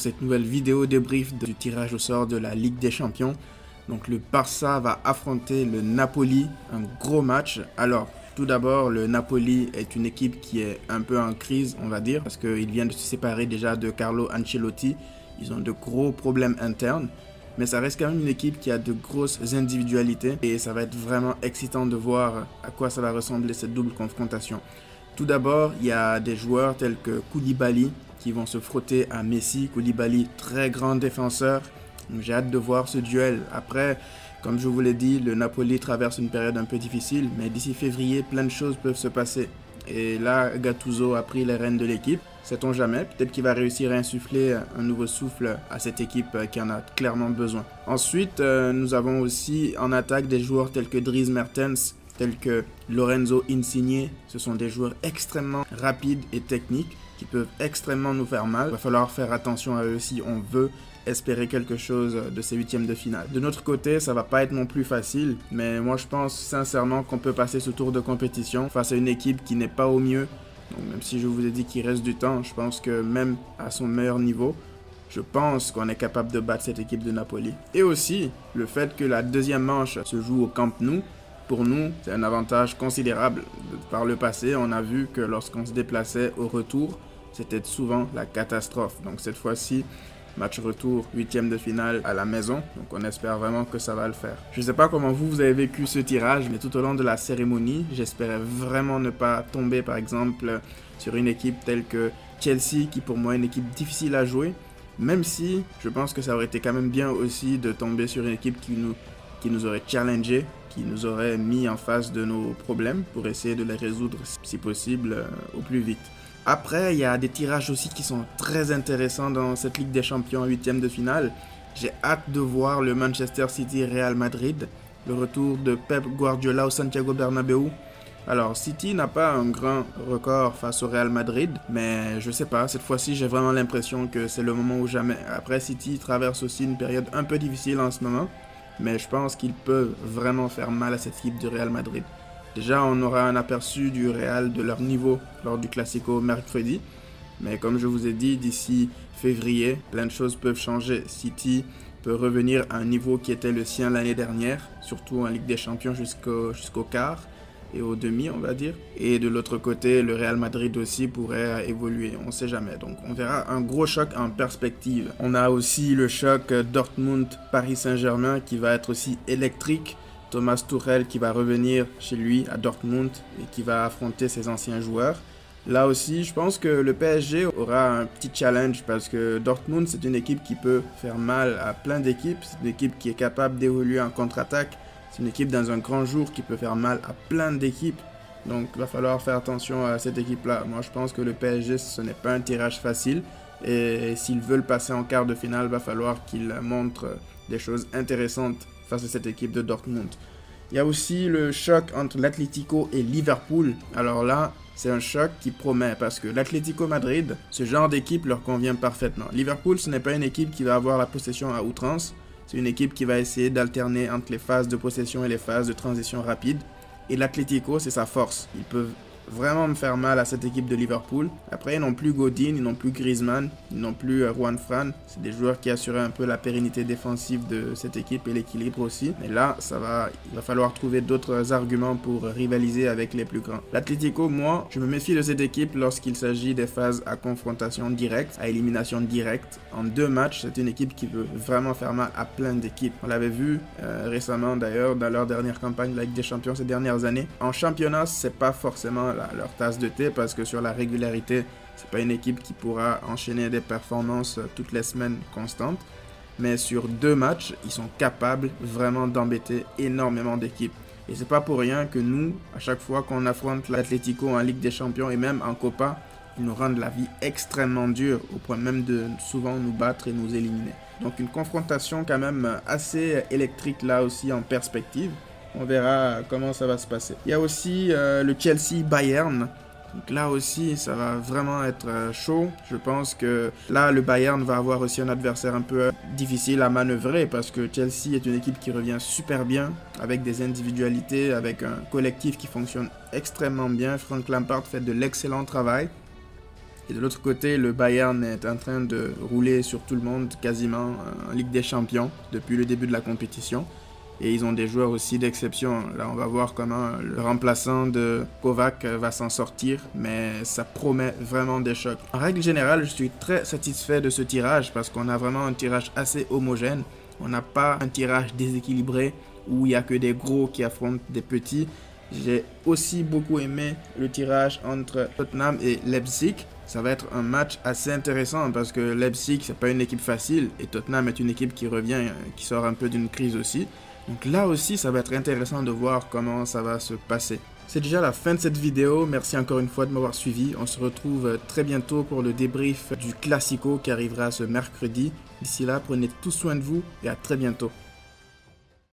cette nouvelle vidéo débrief du tirage au sort de la Ligue des Champions. Donc le Barça va affronter le Napoli, un gros match. Alors tout d'abord, le Napoli est une équipe qui est un peu en crise, on va dire, parce qu'ils viennent de se séparer déjà de Carlo Ancelotti. Ils ont de gros problèmes internes, mais ça reste quand même une équipe qui a de grosses individualités et ça va être vraiment excitant de voir à quoi ça va ressembler cette double confrontation. Tout d'abord, il y a des joueurs tels que Koulibaly qui vont se frotter à Messi. Koulibaly, très grand défenseur. J'ai hâte de voir ce duel. Après, comme je vous l'ai dit, le Napoli traverse une période un peu difficile, mais d'ici février, plein de choses peuvent se passer. Et là, Gattuso a pris les rênes de l'équipe. Sait-on jamais, peut-être qu'il va réussir à insuffler un nouveau souffle à cette équipe qui en a clairement besoin. Ensuite, nous avons aussi en attaque des joueurs tels que Dries Mertens, tels que Lorenzo Insigne. Ce sont des joueurs extrêmement rapides et techniques qui peuvent extrêmement nous faire mal. Il va falloir faire attention à eux si on veut espérer quelque chose de ces huitièmes de finale. De notre côté, ça va pas être non plus facile, mais moi je pense sincèrement qu'on peut passer ce tour de compétition face à une équipe qui n'est pas au mieux. Donc même si je vous ai dit qu'il reste du temps, je pense que même à son meilleur niveau, je pense qu'on est capable de battre cette équipe de Napoli. Et aussi, le fait que la deuxième manche se joue au Camp Nou, pour nous, c'est un avantage considérable. Par le passé, on a vu que lorsqu'on se déplaçait au retour, c'était souvent la catastrophe. Donc cette fois-ci, match retour, huitième de finale à la maison. Donc on espère vraiment que ça va le faire. Je ne sais pas comment vous avez vécu ce tirage, mais tout au long de la cérémonie, j'espérais vraiment ne pas tomber par exemple sur une équipe telle que Chelsea, qui pour moi est une équipe difficile à jouer. Même si je pense que ça aurait été quand même bien aussi de tomber sur une équipe qui nous aurait challengé, qui nous aurait mis en face de nos problèmes pour essayer de les résoudre si possible au plus vite. Après, il y a des tirages aussi qui sont très intéressants dans cette Ligue des Champions en huitième de finale. J'ai hâte de voir le Manchester City-Real Madrid, le retour de Pep Guardiola au Santiago Bernabéu. Alors, City n'a pas un grand record face au Real Madrid, mais je sais pas, cette fois-ci, j'ai vraiment l'impression que c'est le moment ou jamais. Après, City traverse aussi une période un peu difficile en ce moment, mais je pense qu'ils peuvent vraiment faire mal à cette équipe du Real Madrid. Déjà, on aura un aperçu du Real de leur niveau lors du Classico mercredi. Mais comme je vous ai dit, d'ici février, plein de choses peuvent changer. City peut revenir à un niveau qui était le sien l'année dernière, surtout en Ligue des Champions jusqu'au quart et au demi, on va dire. Et de l'autre côté, le Real Madrid aussi pourrait évoluer, on ne sait jamais. Donc on verra un gros choc en perspective. On a aussi le choc Dortmund-Paris Saint-Germain qui va être aussi électrique. Thomas Tuchel qui va revenir chez lui à Dortmund et qui va affronter ses anciens joueurs. Là aussi, je pense que le PSG aura un petit challenge parce que Dortmund, c'est une équipe qui peut faire mal à plein d'équipes. C'est une équipe qui est capable d'évoluer en contre-attaque. C'est une équipe dans un grand jour qui peut faire mal à plein d'équipes. Donc, il va falloir faire attention à cette équipe-là. Moi, je pense que le PSG, ce n'est pas un tirage facile. Et s'ils veulent passer en quart de finale, il va falloir qu'ils montrent des choses intéressantes face à cette équipe de Dortmund. Il y a aussi le choc entre l'Atlético et Liverpool. Alors là, c'est un choc qui promet parce que l'Atlético Madrid, ce genre d'équipe leur convient parfaitement. Liverpool, ce n'est pas une équipe qui va avoir la possession à outrance. C'est une équipe qui va essayer d'alterner entre les phases de possession et les phases de transition rapide. Et l'Atlético, c'est sa force. Ils peuvent vraiment me faire mal à cette équipe de Liverpool. Après, ils n'ont plus Godin, ils n'ont plus Griezmann, ils n'ont plus Juan Fran. C'est des joueurs qui assuraient un peu la pérennité défensive de cette équipe et l'équilibre aussi. Mais là, il va falloir trouver d'autres arguments pour rivaliser avec les plus grands. L'Atlético, moi, je me méfie de cette équipe lorsqu'il s'agit des phases à confrontation directe, à élimination directe. En 2 matchs, c'est une équipe qui veut vraiment faire mal à plein d'équipes. On l'avait vu récemment d'ailleurs dans leur dernière campagne de la Ligue des Champions ces dernières années. En championnat, c'est pas forcément leur tasse de thé parce que sur la régularité, c'est pas une équipe qui pourra enchaîner des performances toutes les semaines constantes. Mais sur 2 matchs, ils sont capables vraiment d'embêter énormément d'équipes. Et c'est pas pour rien que nous, à chaque fois qu'on affronte l'Atlético en Ligue des Champions et même en Copa, ils nous rendent la vie extrêmement dure au point même de souvent nous battre et nous éliminer. Donc une confrontation quand même assez électrique là aussi en perspective. On verra comment ça va se passer. Il y a aussi le Chelsea-Bayern. Donc là aussi, ça va vraiment être chaud. Je pense que là, le Bayern va avoir aussi un adversaire un peu difficile à manœuvrer parce que Chelsea est une équipe qui revient super bien, avec des individualités, avec un collectif qui fonctionne extrêmement bien. Frank Lampard fait de l'excellent travail. Et de l'autre côté, le Bayern est en train de rouler sur tout le monde quasiment en Ligue des Champions depuis le début de la compétition. Et ils ont des joueurs aussi d'exception. Là, on va voir comment le remplaçant de Kovac va s'en sortir, mais ça promet vraiment des chocs. En règle générale, je suis très satisfait de ce tirage parce qu'on a vraiment un tirage assez homogène. On n'a pas un tirage déséquilibré où il n'y a que des gros qui affrontent des petits. J'ai aussi beaucoup aimé le tirage entre Tottenham et Leipzig. Ça va être un match assez intéressant parce que Leipzig, c'est pas une équipe facile et Tottenham est une équipe qui revient, qui sort un peu d'une crise aussi. Donc là aussi, ça va être intéressant de voir comment ça va se passer. C'est déjà la fin de cette vidéo. Merci encore une fois de m'avoir suivi. On se retrouve très bientôt pour le débrief du Classico qui arrivera ce mercredi. D'ici là, prenez tout soin de vous et à très bientôt.